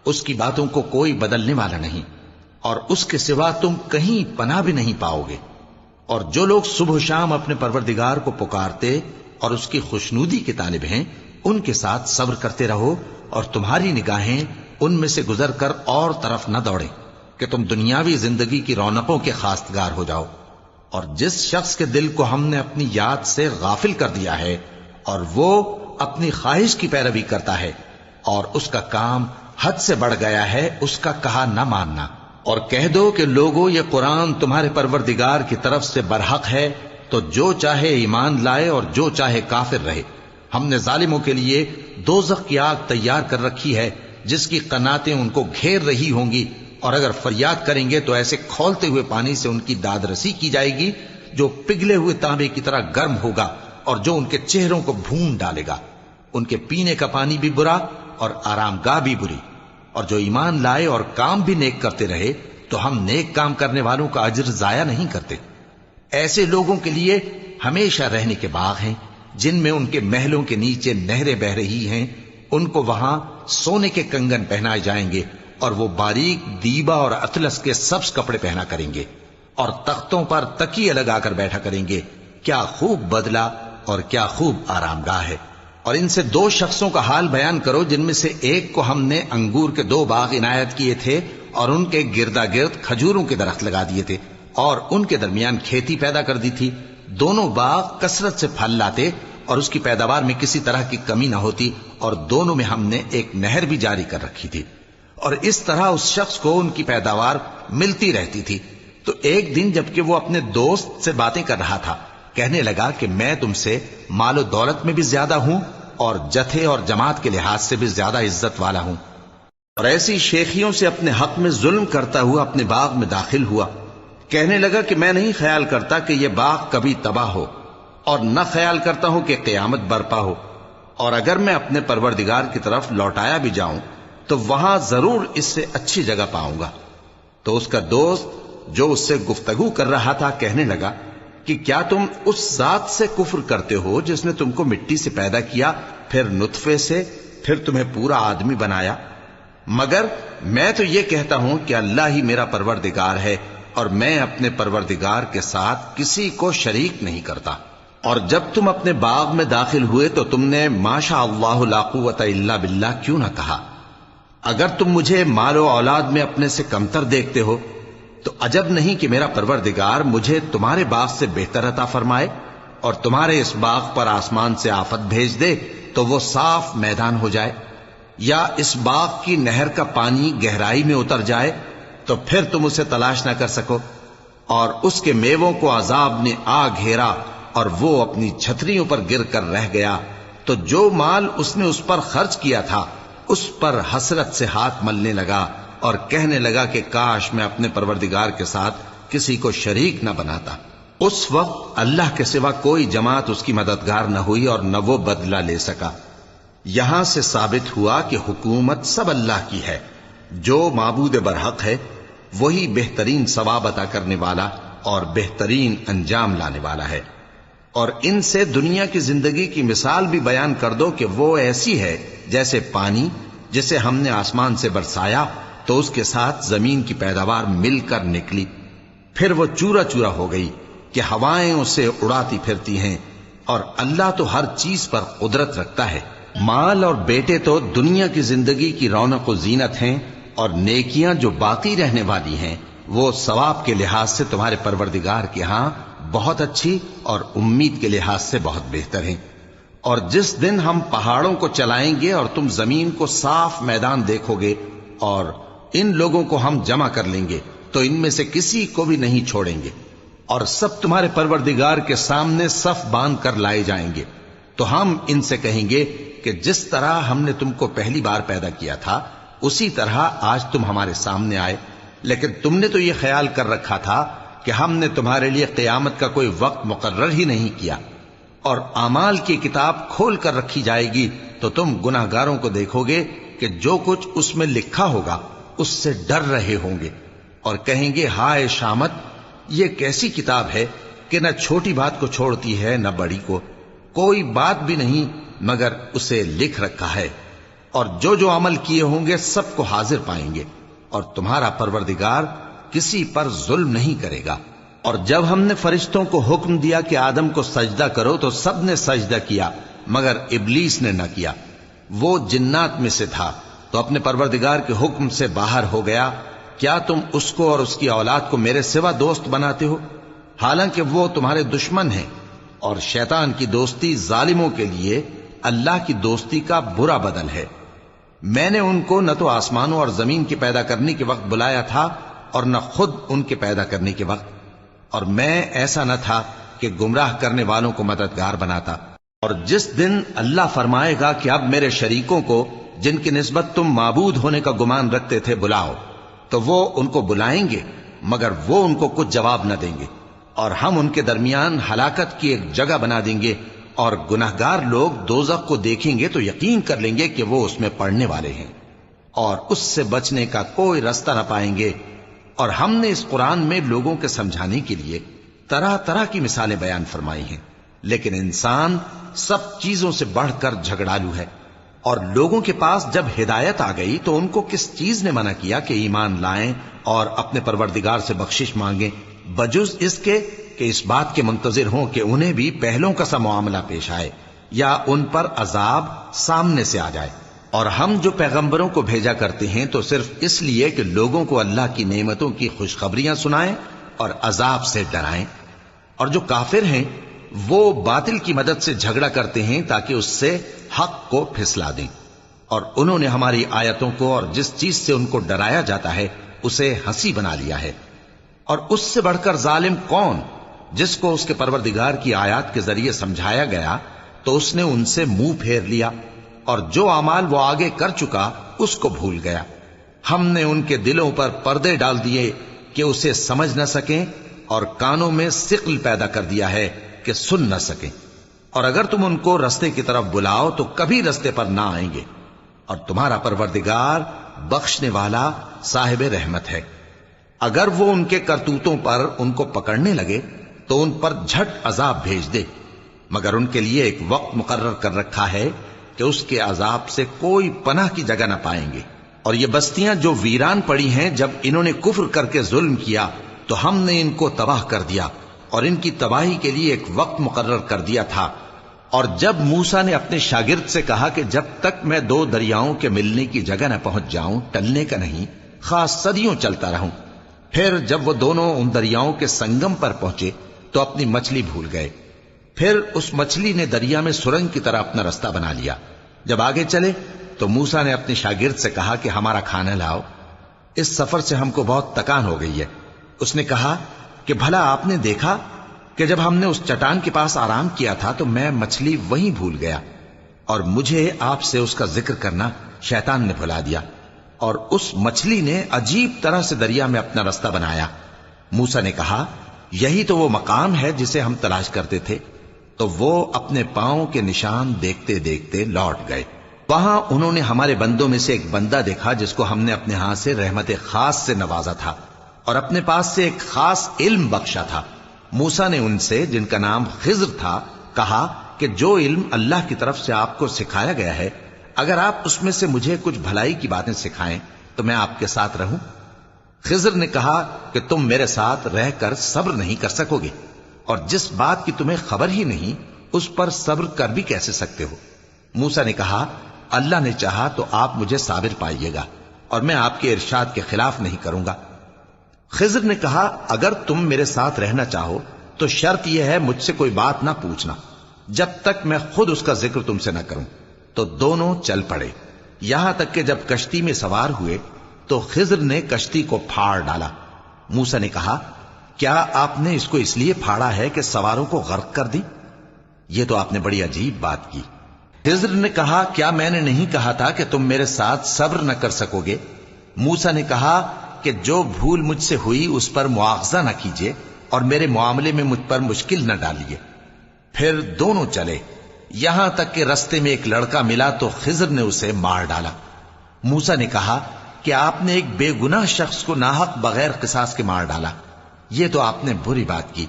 اس کی باتوں کو کوئی بدلنے والا نہیں، اور اس کے سوا تم کہیں پناہ بھی نہیں پاؤ گے۔ اور جو لوگ صبح و شام اپنے پروردگار کو پکارتے اور اس کی خوشنودی کے طالب ہیں، ان کے ساتھ صبر کرتے رہو، اور تمہاری نگاہیں ان میں سے گزر کر اور طرف نہ دوڑیں کہ تم دنیاوی زندگی کی رونقوں کے خواستگار ہو جاؤ۔ اور جس شخص کے دل کو ہم نے اپنی یاد سے غافل کر دیا ہے اور وہ اپنی خواہش کی پیروی کرتا ہے اور اس کا کام حد سے بڑھ گیا ہے، اس کا کہا نہ ماننا۔ اور کہہ دو کہ لوگو یہ قرآن تمہارے پروردگار کی طرف سے برحق ہے، تو جو چاہے ایمان لائے اور جو چاہے کافر رہے۔ ہم نے ظالموں کے لیے دوزخ کی آگ تیار کر رکھی ہے جس کی قناتیں ان کو گھیر رہی ہوں گی، اور اگر فریاد کریں گے تو ایسے کھولتے ہوئے پانی سے ان کی داد رسی کی جائے گی جو پگھلے ہوئے تانبے کی طرح گرم ہوگا اور جو ان کے چہروں کو بھون ڈالے گا۔ ان کے پینے کا پانی بھی برا اور آرام گاہ بھی بری۔ اور جو ایمان لائے اور کام بھی نیک کرتے رہے تو ہم نیک کام کرنے والوں کا اجر ضائع نہیں کرتے۔ ایسے لوگوں کے لیے ہمیشہ رہنے کے باغ ہیں جن میں ان کے محلوں کے نیچے نہریں بہ رہی ہیں، ان کو وہاں سونے کے کنگن پہنائے جائیں گے، اور وہ باریک دیبا اور اطلس کے سبز کپڑے پہنا کریں گے، اور تختوں پر تکیے لگا کر بیٹھا کریں گے۔ کیا خوب بدلہ اور کیا خوب آرام گاہ ہے۔ اور ان سے 2 شخصوں کا حال بیان کرو جن میں سے ایک کو ہم نے انگور کے 2 باغ عنایت کیے تھے اور ان کے گردا گرد کھجوروں کے درخت لگا دیے تھے اور ان کے درمیان کھیتی پیدا کر دی تھی۔ دونوں باغ کثرت سے پھل لاتے اور اس کی پیداوار میں کسی طرح کی کمی نہ ہوتی، اور دونوں میں ہم نے ایک نہر بھی جاری کر رکھی تھی، اور اس طرح اس شخص کو ان کی پیداوار ملتی رہتی تھی۔ تو ایک دن جبکہ وہ اپنے دوست سے باتیں کر رہا تھا، کہنے لگا کہ میں تم سے مال و دولت میں بھی زیادہ ہوں اور جتھے اور جماعت کے لحاظ سے بھی زیادہ عزت والا ہوں۔ اور ایسی شیخیوں سے اپنے حق میں ظلم کرتا ہوا اپنے باغ میں داخل ہوا۔ کہنے لگا کہ میں نہیں خیال کرتا کہ یہ باغ کبھی تباہ ہو، اور نہ خیال کرتا ہوں کہ قیامت برپا ہو، اور اگر میں اپنے پروردگار کی طرف لوٹایا بھی جاؤں تو وہاں ضرور اس سے اچھی جگہ پاؤں گا۔ تو اس کا دوست جو اس سے گفتگو کر رہا تھا کہنے لگا کہ کیا تم اس ذات سے کفر کرتے ہو جس نے تم کو مٹی سے پیدا کیا، پھر نطفے سے، پھر تمہیں پورا آدمی بنایا؟ مگر میں تو یہ کہتا ہوں کہ اللہ ہی میرا پروردگار ہے، اور میں اپنے پروردگار کے ساتھ کسی کو شریک نہیں کرتا۔ اور جب تم اپنے باغ میں داخل ہوئے تو تم نے ماشاء اللہ لا قوت الا باللہ کیوں نہ کہا؟ اگر تم مجھے مال و اولاد میں اپنے سے کمتر دیکھتے ہو تو عجب نہیں کہ میرا پروردگار مجھے تمہارے باغ سے بہتر عطا فرمائے، اور تمہارے اس باغ پر آسمان سے آفت بھیج دے تو وہ صاف میدان ہو جائے، یا اس باغ کی نہر کا پانی گہرائی میں اتر جائے تو پھر تم اسے تلاش نہ کر سکو، اور اس کے میووں کو عذاب نے آ گھیرا اور وہ اپنی چھتریوں پر گر کر رہ گیا، تو جو مال اس نے اس پر خرچ کیا تھا اس پر حسرت سے ہاتھ ملنے لگا اور کہنے لگا کہ کاش میں اپنے پروردگار کے ساتھ کسی کو شریک نہ بناتا۔ اس وقت اللہ کے سوا کوئی جماعت اس کی مددگار نہ ہوئی اور نہ وہ بدلہ لے سکا۔ یہاں سے ثابت ہوا کہ حکومت سب اللہ کی ہے، جو معبود برحق ہے وہی بہترین ثواب عطا کرنے والا اور بہترین انجام لانے والا ہے۔ اور ان سے دنیا کی زندگی کی مثال بھی بیان کر دو کہ وہ ایسی ہے جیسے پانی جسے ہم نے آسمان سے برسایا تو اس کے ساتھ زمین کی پیداوار مل کر نکلی، پھر وہ چورا چورا ہو گئی کہ ہوائیں اسے اڑاتی پھرتی ہیں، اور اللہ تو ہر چیز پر قدرت رکھتا ہے۔ مال اور بیٹے تو دنیا کی زندگی کی رونق و زینت ہیں، اور نیکیاں جو باقی رہنے والی ہیں وہ ثواب کے لحاظ سے تمہارے پروردگار کے ہاں بہت اچھی اور امید کے لحاظ سے بہت بہتر ہیں۔ اور جس دن ہم پہاڑوں کو چلائیں گے اور تم زمین کو صاف میدان دیکھو گے، اور ان لوگوں کو ہم جمع کر لیں گے تو ان میں سے کسی کو بھی نہیں چھوڑیں گے، اور سب تمہارے پروردگار کے سامنے صف باندھ کر لائے جائیں گے، تو ہم ان سے کہیں گے کہ جس طرح ہم نے تم کو پہلی بار پیدا کیا تھا اسی طرح آج تم ہمارے سامنے آئے، لیکن تم نے تو یہ خیال کر رکھا تھا کہ ہم نے تمہارے لیے قیامت کا کوئی وقت مقرر ہی نہیں کیا، اور اعمال کی کتاب کھول کر رکھی جائے گی تو تم گناہگاروں کو دیکھو گے کہ جو کچھ اس میں لکھا ہوگا اس سے ڈر رہے ہوں گے، اور کہیں گے ہائے شامت، یہ کیسی کتاب ہے کہ نہ چھوٹی بات کو چھوڑتی ہے نہ بڑی کو، کوئی بات بھی نہیں مگر اسے لکھ رکھا ہے، اور جو جو عمل کیے ہوں گے سب کو حاضر پائیں گے، اور تمہارا پروردگار کسی پر ظلم نہیں کرے گا۔ اور جب ہم نے فرشتوں کو حکم دیا کہ آدم کو سجدہ کرو تو سب نے سجدہ کیا مگر ابلیس نے نہ کیا، وہ جنات میں سے تھا تو اپنے پروردگار کے حکم سے باہر ہو گیا۔ کیا تم اس کو اور اس کی اولاد کو میرے سوا دوست بناتے ہو، حالانکہ وہ تمہارے دشمن ہیں، اور شیطان کی دوستی ظالموں کے لیے اللہ کی دوستی کا برا بدل ہے۔ میں نے ان کو نہ تو آسمانوں اور زمین کے پیدا کرنے کے وقت بلایا تھا اور نہ خود ان کے پیدا کرنے کے وقت، اور میں ایسا نہ تھا کہ گمراہ کرنے والوں کو مددگار بناتا۔ اور جس دن اللہ فرمائے گا کہ اب میرے شریکوں کو جن کی نسبت تم معبود ہونے کا گمان رکھتے تھے بلاؤ، تو وہ ان کو بلائیں گے مگر وہ ان کو کچھ جواب نہ دیں گے، اور ہم ان کے درمیان ہلاکت کی ایک جگہ بنا دیں گے، اور گناہگار لوگ دوزخ کو دیکھیں گے تو یقین کر لیں گے کہ وہ اس میں پڑنے والے ہیں، اور اس سے بچنے کا کوئی راستہ نہ پائیں گے۔ اور ہم نے اس قرآن میں لوگوں کے سمجھانے کے لیے طرح طرح کی مثالیں بیان فرمائی ہیں، لیکن انسان سب چیزوں سے بڑھ کر جھگڑالو ہے، اور لوگوں کے پاس جب ہدایت آ گئی تو ان کو کس چیز نے منع کیا کہ ایمان لائیں اور اپنے پروردگار سے بخشش مانگیں، بجز اس کے کہ اس بات کے منتظر ہوں کہ انہیں بھی پہلوں کا سا معاملہ پیش آئے یا ان پر عذاب سامنے سے آ جائے۔ اور ہم جو پیغمبروں کو بھیجا کرتے ہیں تو صرف اس لیے کہ لوگوں کو اللہ کی نعمتوں کی خوشخبریاں سنائیں اور عذاب سے ڈرائیں، اور جو کافر ہیں وہ باطل کی مدد سے جھگڑا کرتے ہیں تاکہ اس سے حق کو پھسلا دیں، اور انہوں نے ہماری آیتوں کو اور جس چیز سے ان کو ڈرایا جاتا ہے اسے ہنسی بنا لیا ہے۔ اور اس سے بڑھ کر ظالم کون، جس کو اس کے پروردگار کی آیات کے ذریعے سمجھایا گیا تو اس نے ان سے منہ پھیر لیا، اور جو اعمال وہ آگے کر چکا اس کو بھول گیا۔ ہم نے ان کے دلوں پر پردے ڈال دیے کہ اسے سمجھ نہ سکیں، اور کانوں میں ثقل پیدا کر دیا ہے کہ سن نہ سکیں، اور اگر تم ان کو رستے کی طرف بلاؤ تو کبھی رستے پر نہ آئیں گے، اور تمہارا پروردگار بخشنے والا صاحب رحمت ہے۔ اگر وہ ان کے کرتوتوں پر ان کو پکڑنے لگے تو ان پر جھٹ عذاب بھیج دے، مگر ان کے لیے ایک وقت مقرر کر رکھا ہے کہ اس کے عذاب سے کوئی پناہ کی جگہ نہ پائیں گے۔ اور یہ بستیاں جو ویران پڑی ہیں، جب انہوں نے کفر کر کے ظلم کیا تو ہم نے ان کو تباہ کر دیا اور ان کی تباہی کے لیے ایک وقت مقرر کر دیا تھا۔ اور جب موسیٰ نے اپنے شاگرد سے کہا کہ جب تک میں دو دریاؤں کے ملنے کی جگہ نہ پہنچ جاؤں ٹلنے کا نہیں، خاص صدیوں چلتا رہوں، پھر جب وہ دونوں ان دریاؤں کے سنگم پر پہنچے تو اپنی مچھلی بھول گئے۔ پھر اس مچھلی نے دریا میں سرنگ کی طرح اپنا رستہ بنا لیا۔ جب آگے چلے تو موسیٰ نے اپنے شاگرد سے کہا کہ ہمارا کھانا لاؤ، اس سفر سے ہم کو بہت تکان ہو گئی ہے۔ اس نے کہا کہ بھلا آپ نے دیکھا کہ جب ہم نے اس چٹان کے پاس آرام کیا تھا تو میں مچھلی وہیں بھول گیا، اور مجھے آپ سے اس کا ذکر کرنا شیطان نے بھلا دیا، اور اس مچھلی نے عجیب طرح سے دریا میں اپنا رستہ بنایا۔ موسیٰ نے کہا یہی تو وہ مقام ہے جسے ہم تلاش کرتے تھے۔ تو وہ اپنے پاؤں کے نشان دیکھتے دیکھتے لوٹ گئے۔ وہاں انہوں نے ہمارے بندوں میں سے ایک بندہ دیکھا جس کو ہم نے اپنے ہاں سے رحمت خاص سے نوازا تھا اور اپنے پاس سے ایک خاص علم بخشا تھا۔ موسیٰ نے ان سے، جن کا نام خضر تھا، کہا کہ جو علم اللہ کی طرف سے آپ کو سکھایا گیا ہے، اگر آپ اس میں سے مجھے کچھ بھلائی کی باتیں سکھائیں تو میں آپ کے ساتھ رہوں۔ خضر نے کہا کہ تم میرے ساتھ رہ کر صبر نہیں کر سکو گے، اور جس بات کی تمہیں خبر ہی نہیں اس پر صبر کر بھی کیسے سکتے ہو؟ موسیٰ نے کہا اللہ نے چاہا تو آپ مجھے صابر پائیے گا، اور میں آپ کے ارشاد کے خلاف نہیں کروں گا۔ خضر نے کہا اگر تم میرے ساتھ رہنا چاہو تو شرط یہ ہے مجھ سے کوئی بات نہ پوچھنا جب تک میں خود اس کا ذکر تم سے نہ کروں۔ تو دونوں چل پڑے، یہاں تک کہ جب کشتی میں سوار ہوئے تو خضر نے کشتی کو پھاڑ ڈالا۔ موسیٰ نے کہا کیا آپ نے اس کو اس لیے پھاڑا ہے کہ سواروں کو غرق کر دی؟ یہ تو آپ نے بڑی عجیب بات کی۔ خضر نے کہا کیا میں نے نہیں کہا تھا کہ تم میرے ساتھ صبر نہ کر سکو گے؟ موسیٰ نے کہا کہ جو بھول مجھ سے ہوئی اس پر مواخذہ نہ کیجیے اور میرے معاملے میں مجھ پر مشکل نہ ڈالیے۔ پھر دونوں چلے، یہاں تک کہ رستے میں ایک لڑکا ملا تو خضر نے اسے مار ڈالا۔ موسیٰ نے کہا کہ آپ نے ایک بے گناہ شخص کو ناحق بغیر قصاص کے مار ڈالا، یہ تو آپ نے بری بات کی۔